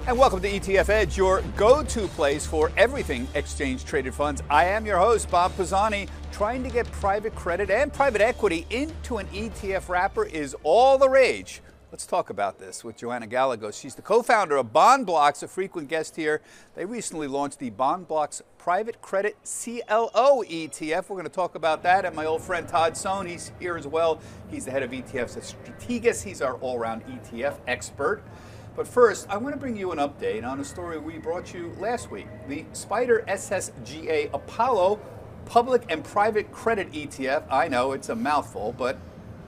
And welcome to ETF Edge, your go-to place for everything exchange-traded funds. I am your host, Bob Pisani. Trying to get private credit and private equity into an ETF wrapper is all the rage. Let's talk about this with Joanna Gallegos. She's the co-founder of BondBlocks, a frequent guest here. They recently launched the BondBlocks Private Credit CLO ETF. We're going to talk about that. And my old friend Todd Sohn, he's here as well. He's the head of ETFs at Strategas. He's our all-around ETF expert. But first, I want to bring you an update on a story we brought you last week. The Spider SSGA Apollo Public and Private Credit ETF. I know it's a mouthful, but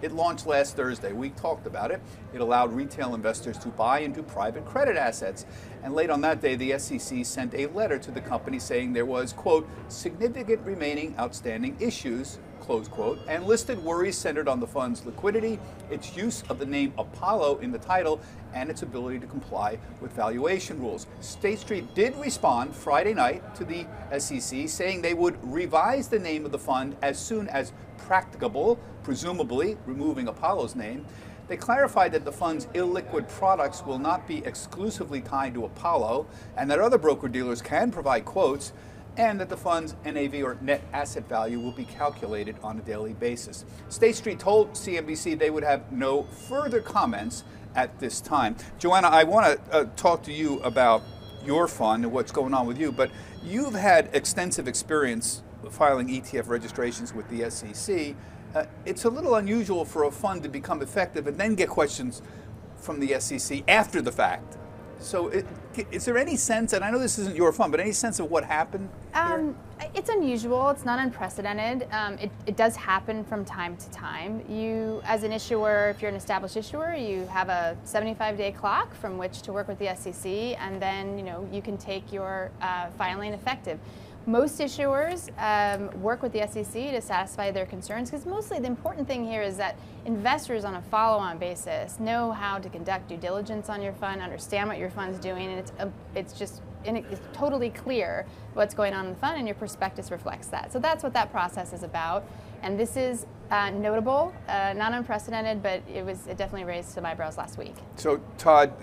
it launched last Thursday. We talked about it. It allowed retail investors to buy into private credit assets. And late on that day, the SEC sent a letter to the company saying there was, quote, significant remaining outstanding issues, close quote, and listed worries centered on the fund's liquidity, its use of the name Apollo in the title, and its ability to comply with valuation rules. State Street did respond Friday night to the SEC, saying they would revise the name of the fund as soon as practicable, presumably removing Apollo's name. They clarified that the fund's illiquid products will not be exclusively tied to Apollo, and that other broker-dealers can provide quotes, and that the fund's NAV or net asset value will be calculated on a daily basis. State Street told CNBC they would have no further comments at this time. Joanna, I want to talk to you about your fund and what's going on with you, but you've had extensive experience filing ETF registrations with the SEC. It's a little unusual for a fund to become effective and then get questions from the SEC after the fact. So is there any sense, and I know this isn't your fund, but any sense of what happened here? It's unusual. It's not unprecedented. It does happen from time to time. You, as an issuer, if you're an established issuer, you have a 75-day clock from which to work with the SEC, and then you can take your filing effective. Most issuers work with the SEC to satisfy their concerns, because mostly the important thing here is that investors on a follow-on basis know how to conduct due diligence on your fund, understand what your fund's doing, and it's totally clear what's going on in the fund, and your prospectus reflects that. So that's what that process is about. And this is notable, not unprecedented, but it definitely raised some eyebrows last week. So Todd,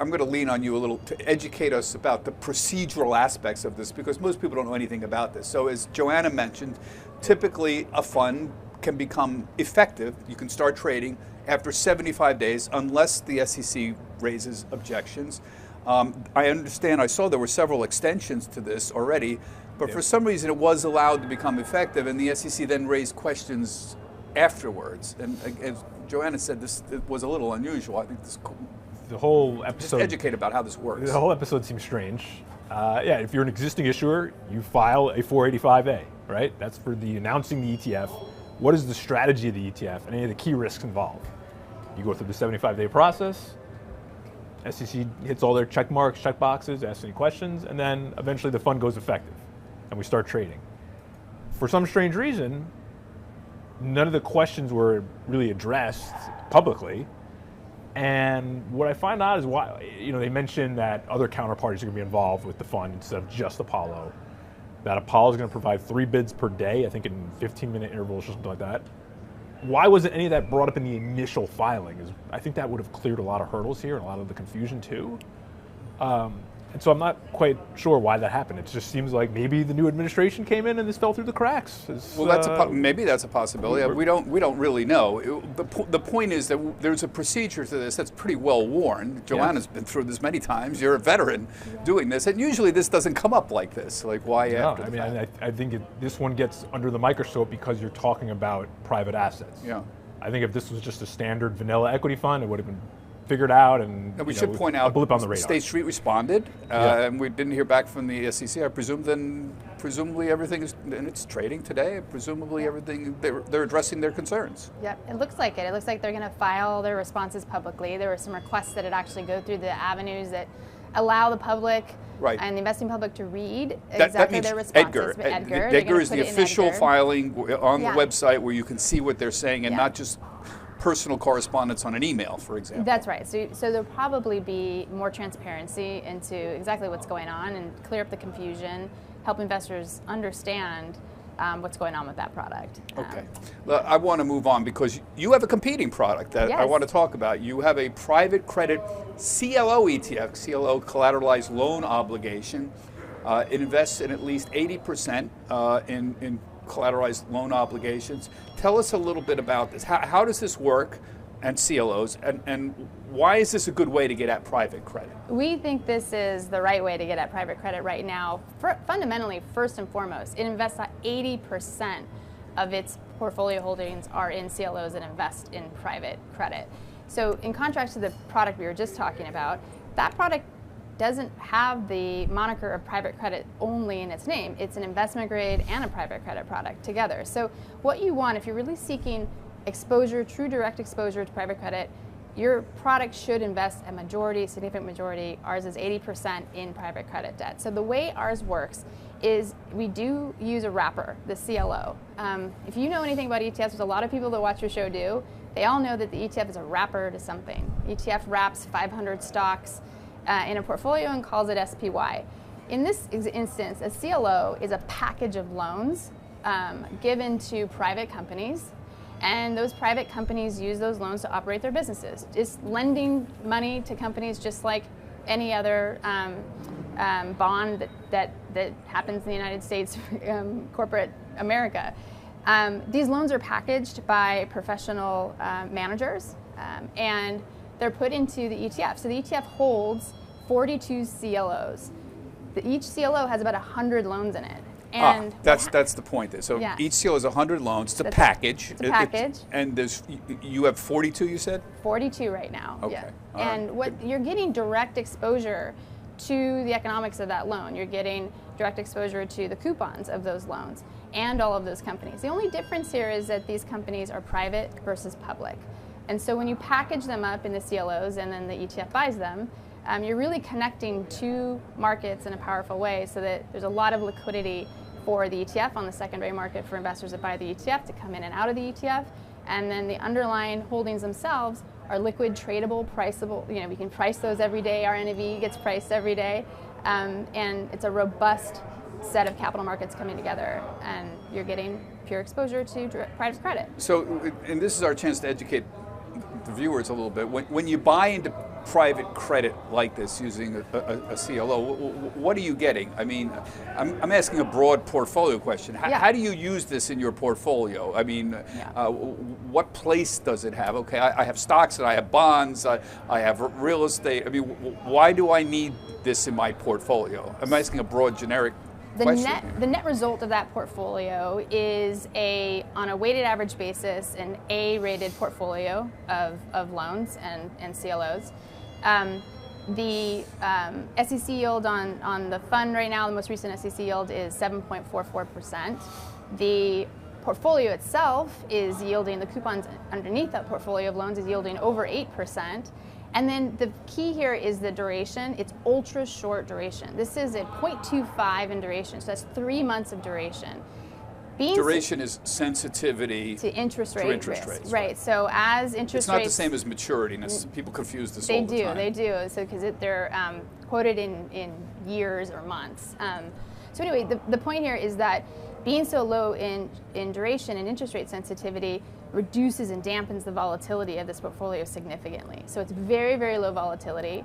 I'm going to lean on you a little to educate us about the procedural aspects of this, because most people don't know anything about this. So as Joanna mentioned, typically a fund can become effective. You can start trading after 75 days unless the SEC raises objections. I understand, I saw there were several extensions to this already, but for some reason it was allowed to become effective, and the SEC then raised questions afterwards. And as Joanna said, this was a little unusual. I think the whole episode, just educate about how this works. The whole episode seems strange. Yeah, if you're an existing issuer, you file a 485A, right? That's for announcing the ETF. What is the strategy of the ETF and any of the key risks involved? You go through the 75-day process. SEC hits all their check marks, check boxes, asks any questions, and then eventually the fund goes effective and we start trading. For some strange reason, none of the questions were really addressed publicly. And what I find out is why, they mentioned that other counterparties are going to be involved with the fund instead of just Apollo. That Apollo is going to provide 3 bids per day, I think in 15-minute intervals or something like that. Why wasn't any of that brought up in the initial filing? I think that would have cleared a lot of hurdles here and a lot of the confusion too. And so I'm not quite sure why that happened. It just seems like maybe the new administration came in and this fell through the cracks. Well, maybe that's a possibility. We don't really know. The point is that there's a procedure to this that's pretty well worn. Joanna's been through this many times. You're a veteran doing this, and usually this doesn't come up like this. Like why after? I think this one gets under the microscope because you're talking about private assets. Yeah. I think if this was just a standard vanilla equity fund, it would have been figured out, and we should point out, a blip on the radar. State Street responded, and we didn't hear back from the SEC. I presume presumably everything is, and it's trading today. Presumably everything they're addressing their concerns. Yep, it looks like it. It looks like they're going to file their responses publicly. There were some requests that it actually go through the avenues that allow the public and the investing public to read exactly their responses. Edgar is the official filing on the website where you can see what they're saying, and not just personal correspondence on an email, for example. That's right. So there'll probably be more transparency into exactly what's going on and clear up the confusion, help investors understand what's going on with that product. Okay. I want to move on because you have a competing product that I want to talk about. You have a private credit CLO ETF, CLO collateralized loan obligation. It invests in at least 80% in collateralized loan obligations. Tell us a little bit about this. How does this work, and CLOs, and why is this a good way to get at private credit? We think this is the right way to get at private credit right now. Fundamentally, first and foremost, it invests at 80% of its portfolio holdings are in CLOs that invest in private credit. So in contrast to the product we were just talking about, that product doesn't have the moniker of private credit only in its name. It's an investment grade and a private credit product together. So what you want, if you're really seeking exposure, true direct exposure to private credit, your product should invest a majority, significant majority, ours is 80% in private credit debt. So the way ours works is we do use a wrapper, the CLO. If you know anything about ETFs, which a lot of people that watch your show do, they all know that the ETF is a wrapper to something. ETF wraps 500 stocks in a portfolio and calls it SPY. In this instance, a CLO is a package of loans given to private companies, and those private companies use those loans to operate their businesses. It's lending money to companies just like any other bond that happens in the United States, corporate America. These loans are packaged by professional managers, and they're put into the ETF. So the ETF holds 42 CLOs. Each CLO has about 100 loans in it. And that's the point there. So each CLO is 100 loans. It's a package. It's a package. And you have 42, you said? 42 right now. Okay. Yeah. And what you're getting direct exposure to the economics of that loan. You're getting direct exposure to the coupons of those loans and all of those companies. The only difference here is that these companies are private versus public. And so when you package them up in the CLOs and then the ETF buys them, you're really connecting two markets in a powerful way so that there's a lot of liquidity for the ETF on the secondary market for investors that buy the ETF to come in and out of the ETF. And then the underlying holdings themselves are liquid, tradable, priceable. You know, we can price those every day. Our NAV gets priced every day. And it's a robust set of capital markets coming together, and you're getting pure exposure to private credit. So, and this is our chance to educate the viewers a little bit. When you buy into private credit like this using a CLO, what are you getting? I mean, I'm asking a broad portfolio question. How do you use this in your portfolio? I mean, what place does it have? Okay, I have stocks and I have bonds, I have real estate. I mean, why do I need this in my portfolio? I'm asking a broad, generic question. The net result of that portfolio is on a weighted average basis, an A-rated portfolio of loans and CLOs. The SEC yield on the fund right now, the most recent SEC yield is 7.44%. The portfolio itself is yielding, the coupons underneath that portfolio of loans is yielding over 8%. And then the key here is the duration. It's ultra short duration. This is a 0.25 in duration, so that's 3 months of duration. Duration is sensitivity to interest rates. Right. So as interest rates... It's not the same as maturity. People confuse this all the time. They do. So because they're quoted in years or months. So anyway, the point here is that being so low in duration and interest rate sensitivity reduces and dampens the volatility of this portfolio significantly. So it's very, very low volatility,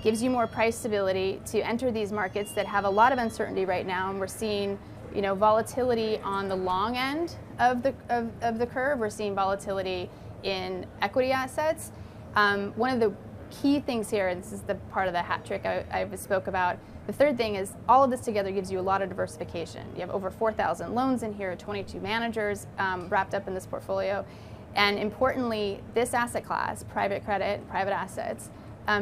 gives you more price stability to enter these markets that have a lot of uncertainty right now, and we're seeing volatility on the long end of the curve. We're seeing volatility in equity assets. One of the key things here, and this is the part of the hat trick I spoke about, the third thing is all of this together gives you a lot of diversification. You have over 4,000 loans in here, 22 managers wrapped up in this portfolio. And importantly, this asset class, private credit, private assets,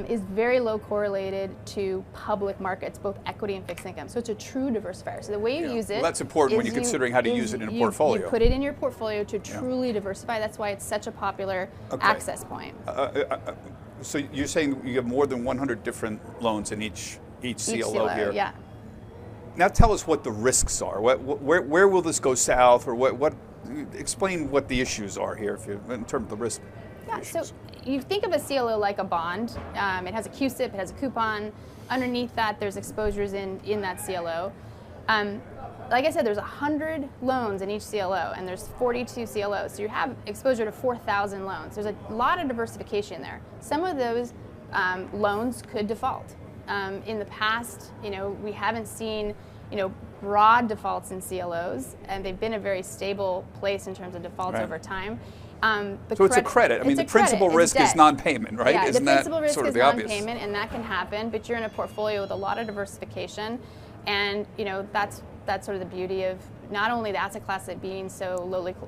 is very low correlated to public markets, both equity and fixed income. So it's a true diversifier. So the way you use it, well, that's important when you're considering how to use it in a portfolio. You put it in your portfolio to truly diversify. That's why it's such a popular access point. So you're saying you have more than 100 different loans in each CLO here? Yeah. Now tell us what the risks are. Where will this go south, or explain what the issues are here in terms of the risk. Yeah, so you think of a CLO like a bond. It has a CUSIP, it has a coupon. Underneath that, there's exposures in that CLO. like I said, there's 100 loans in each CLO, and there's 42 CLOs. So you have exposure to 4,000 loans. There's a lot of diversification there. Some of those loans could default. In the past, we haven't seen, broad defaults in CLOs, and they've been a very stable place in terms of defaults over time. So it's a credit. I mean, the principal risk is non-payment, right? Yeah, Isn't the principal risk sort of is the obvious? non-payment, and that can happen. But you're in a portfolio with a lot of diversification, and that's sort of the beauty of not only the asset class it being so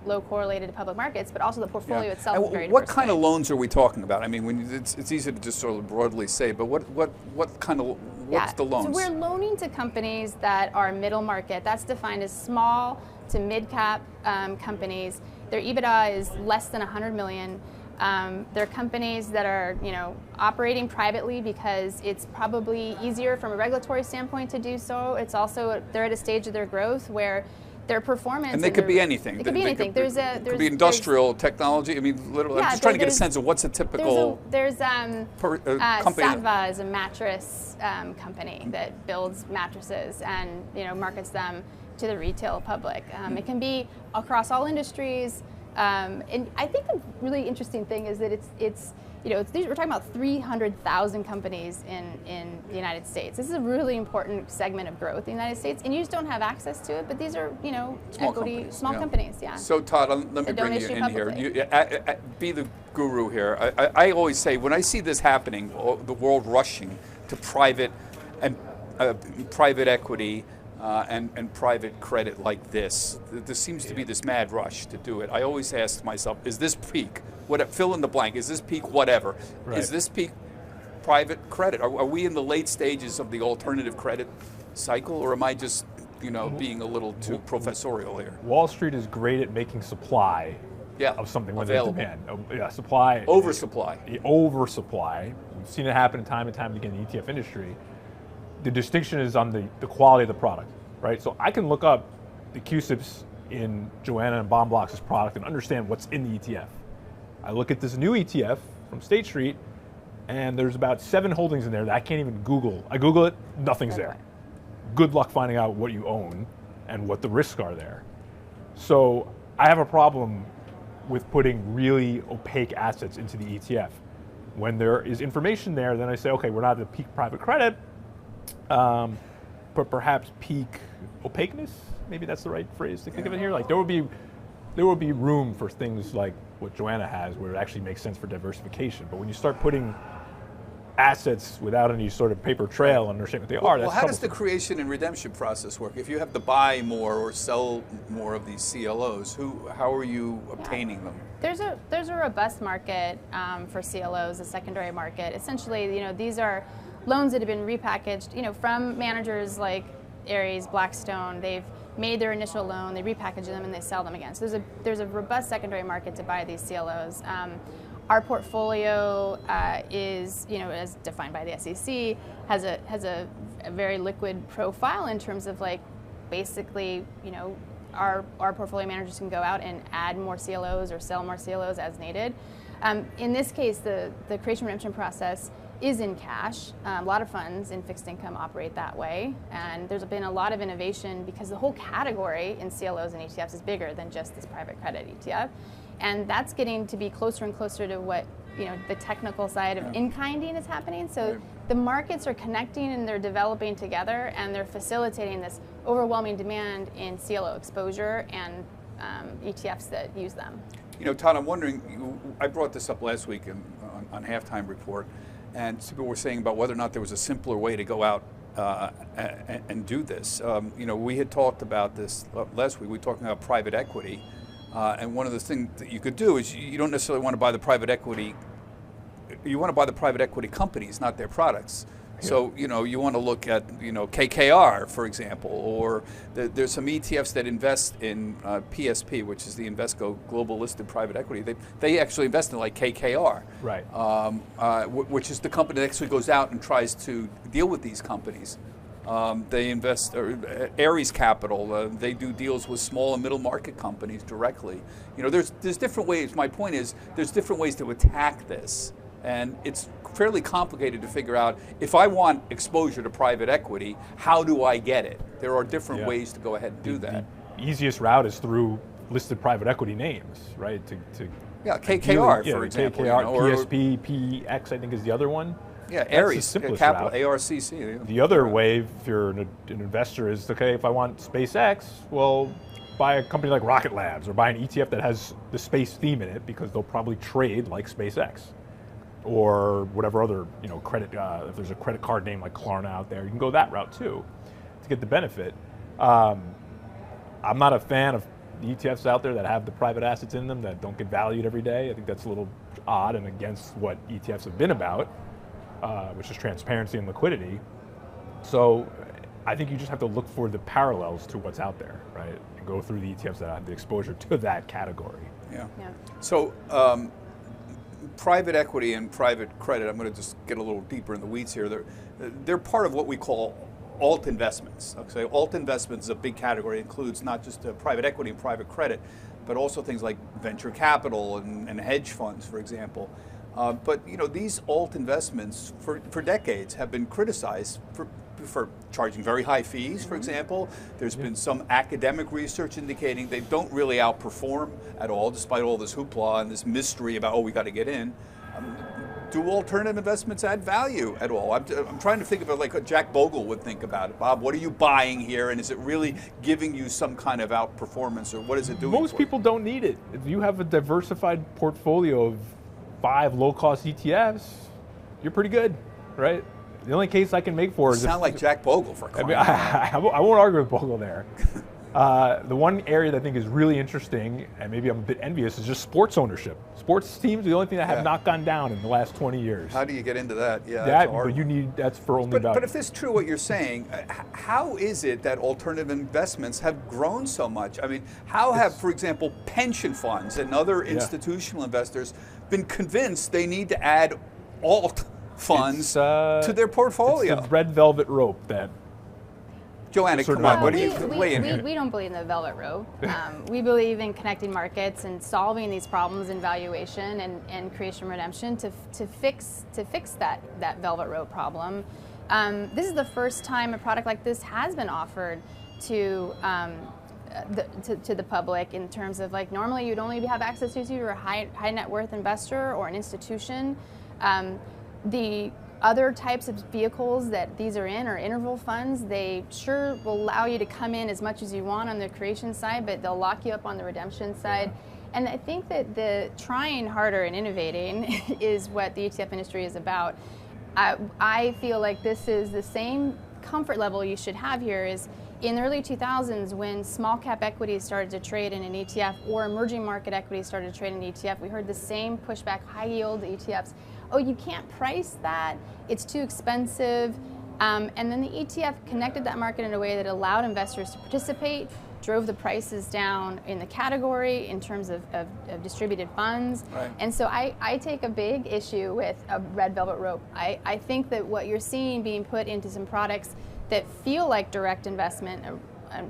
low correlated to public markets, but also the portfolio itself is very What diversified. kind of loans are we talking about? I mean, it's easy to just sort of broadly say, but what kind of what's the loans? So we're loaning to companies that are middle market. That's defined as small to mid-cap companies. Their EBITDA is less than 100 million. They're companies that are, operating privately because it's probably easier from a regulatory standpoint to do so. It's also, they're at a stage of their growth where their performance. And they could be anything. It could be anything. Could be industrial technology. I mean, literally, I'm just trying to get a sense of what's a typical company. Satva is a mattress company that builds mattresses and markets them to the retail public. It can be across all industries. And I think the really interesting thing is that we're talking about 300,000 companies in the United States. This is a really important segment of growth in the United States, and you just don't have access to it. But these are, small companies. Yeah. So Todd, let me bring you in here. Be the guru here. I always say when I see this happening, the world rushing to private and private equity. And private credit like this. There seems to be this mad rush to do it. I always ask myself, is this peak? Fill in the blank. Is this peak whatever? Right. Is this peak private credit? Are we in the late stages of the alternative credit cycle, or am I just being a little too professorial here? Wall Street is great at making supply of something when there's demand. Supply. Oversupply. Oversupply. We've seen it happen time and time again in the ETF industry. The distinction is on the quality of the product, right? So I can look up the CUSIPs in Joanna and Baumblocks' product and understand what's in the ETF. I look at this new ETF from State Street, and there's about 7 holdings in there that I can't even Google. I Google it, nothing's there. Good luck finding out what you own and what the risks are there. So I have a problem with putting really opaque assets into the ETF. When there is information there, then I say, okay, we're not at peak private credit, but perhaps peak opaqueness. Maybe that's the right phrase to think of it here. Like there would be room for things like what Joanna has, where it actually makes sense for diversification. But when you start putting assets without any sort of paper trail and understanding what they are, that's how does the creation and redemption process work? If you have to buy more or sell more of these CLOs, how are you obtaining them? There's a robust market for CLOs, a secondary market. Essentially, these are loans that have been repackaged, from managers like Ares, Blackstone. They've made their initial loan, they repackage them, and they sell them again. So there's a robust secondary market to buy these CLOs. Our portfolio is, as defined by the SEC, has a very liquid profile in terms of basically, our portfolio managers can go out and add more CLOs or sell more CLOs as needed. In this case, the creation redemption process is in cash. A lot of funds in fixed income operate that way, and there's been a lot of innovation because the whole category in CLOs and ETFs is bigger than just this private credit ETF, and that's getting to be closer and closer to what the technical side of in-kinding is happening. So the markets are connecting and they're developing together, and they're facilitating this overwhelming demand in CLO exposure and ETFs that use them. Todd, I'm wondering, I brought this up last week on Halftime Report, and people were saying about whether or not there was a simpler way to go out and do this. We had talked about this last week. We were talking about private equity, and one of the things that you could do is you don't necessarily want to buy the private equity. You want to buy the private equity companies, not their products. So, you want to look at, KKR, for example, or there's some ETFs that invest in PSP, which is the Invesco Global Listed Private Equity. They actually invest in like KKR, right? Which is the company that actually goes out and tries to deal with these companies. They invest, Ares Capital, they do deals with small and middle market companies directly. There's different ways. My point is, there's different ways to attack this. And it's fairly complicated to figure out, if I want exposure to private equity, how do I get it? There are different ways to go ahead and do that. The easiest route is through listed private equity names, right? Yeah, KKR, for example. KKR, PSP, PX, I think is the other one. Yeah, That's Ares, the simplest Capital, route. ARCC. The other way, if you're an investor, is, okay, if I want SpaceX, well, buy a company like Rocket Labs, or buy an ETF that has the space theme in it, because they'll probably trade like SpaceX, or whatever other credit. If there's a credit card name like Klarna out there, you can go that route too, to get the benefit. I'm not a fan of the ETFs out there that have the private assets in them that don't get valued every day. I think that's a little odd and against what ETFs have been about, which is transparency and liquidity. So I think you just have to look for the parallels to what's out there, right? And go through the ETFs that have the exposure to that category. Yeah. So private equity and private credit, I'm going to just get a little deeper in the weeds here. They're part of what we call alt investments. Okay, alt investments is a big category. It includes not just private equity and private credit, but also things like venture capital and hedge funds, for example. But these alt investments for decades have been criticized for charging very high fees, for example. There's been some academic research indicating they don't really outperform at all, despite all this hoopla and this mystery about, oh, we got to get in. Do alternative investments add value at all? I'm trying to think of it like Jack Bogle would think about it. Bob, what are you buying here, and is it really giving you some kind of outperformance, or what is it doing? Most people don't need it. If you have a diversified portfolio of 5 low-cost ETFs, you're pretty good, right? The only case I can make for is... Sound like Jack Bogle for crying. I won't argue with Bogle there. The one area that I think is really interesting, and maybe I'm a bit envious, is just sports ownership. Sports teams are the only thing that have not gone down in the last 20 years. How do you get into that? Yeah, that's hard. But that's for only about... But if it's true what you're saying, how is it that alternative investments have grown so much? I mean, how have, for example, pension funds and other institutional investors been convinced they need to add alt funds to their portfolio? It's the red velvet rope that... Joanna, come on, what do you weigh in here? We don't believe in the velvet rope. We believe in connecting markets and solving these problems in valuation and creation redemption to fix that velvet rope problem. This is the first time a product like this has been offered to the public, in terms of, like, normally you'd only have access to if you were a high net worth investor or an institution. The other types of vehicles that these are in are interval funds. They sure will allow you to come in as much as you want on the creation side, but they'll lock you up on the redemption side. And I think that the trying harder and innovating is what the ETF industry is about. I feel like this is the same comfort level you should have here. Is in the early 2000s, when small cap equities started to trade in an ETF, or emerging market equities started to trade in an ETF, we heard the same pushback: high yield ETFs. Oh, you can't price that, it's too expensive. And then the ETF connected that market in a way that allowed investors to participate, drove the prices down in the category in terms of distributed funds. Right. And so I take a big issue with a red velvet rope. I think that what you're seeing being put into some products that feel like direct investment,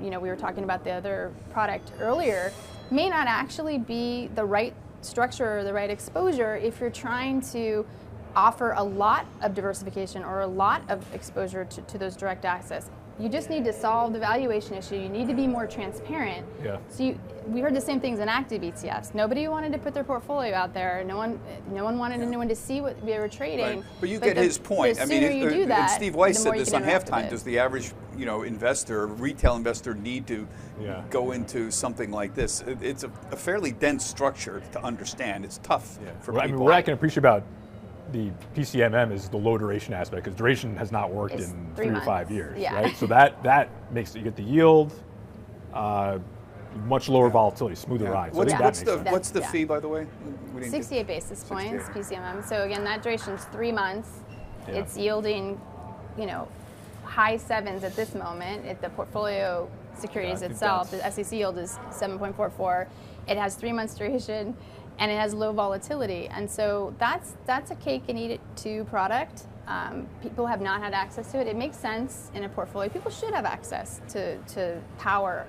we were talking about the other product earlier, may not actually be the right structure or the right exposure if you're trying to offer a lot of diversification or a lot of exposure to those direct access. You just need to solve the valuation issue. You need to be more transparent. Yeah. So we heard the same things in active ETFs. Nobody wanted to put their portfolio out there. No one wanted anyone to see what they were trading. Right. But you get his point. The sooner you do that, and Steve Weiss the said more you this can on interact halftime. with it. Does the average, investor, retail investor, need to go into something like this? It's a fairly dense structure to understand. It's tough for people. I mean, what I can appreciate about the PCMM is the low duration aspect, because duration has not worked in 3 to 5 years, right? So that makes you get the yield, much lower volatility, smoother ride. So What's the fee, by the way? 68 basis points, PCMM. So again, that duration's 3 months. It's yielding, high 7s at this moment. The portfolio securities itself, the SEC yield is 7.44. It has 3 months duration, and it has low volatility. And so that's a cake and eat it too product. People have not had access to it. It makes sense in a portfolio. People should have access to power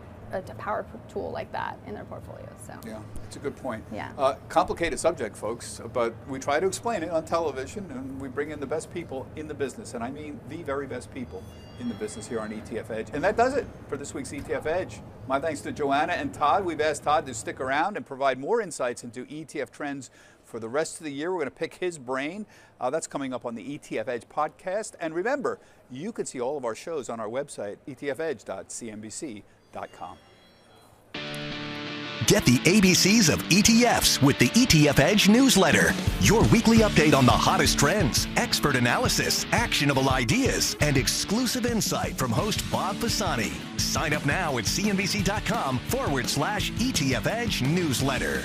power tool like that in their portfolios. So yeah, it's a good point. Yeah. Complicated subject, folks, but we try to explain it on television, and we bring in the best people in the business, and I mean the very best people in the business here on ETF Edge. And that does it for this week's ETF Edge. My thanks to Joanna and Todd. We've asked Todd to stick around and provide more insights into ETF trends for the rest of the year. We're going to pick his brain. That's coming up on the ETF Edge podcast. And remember, you can see all of our shows on our website, etfedge.cnbc.com. Get the ABCs of ETFs with the ETF Edge newsletter. Your weekly update on the hottest trends, expert analysis, actionable ideas, and exclusive insight from host Bob Pisani. Sign up now at cnbc.com/ETF Edge newsletter.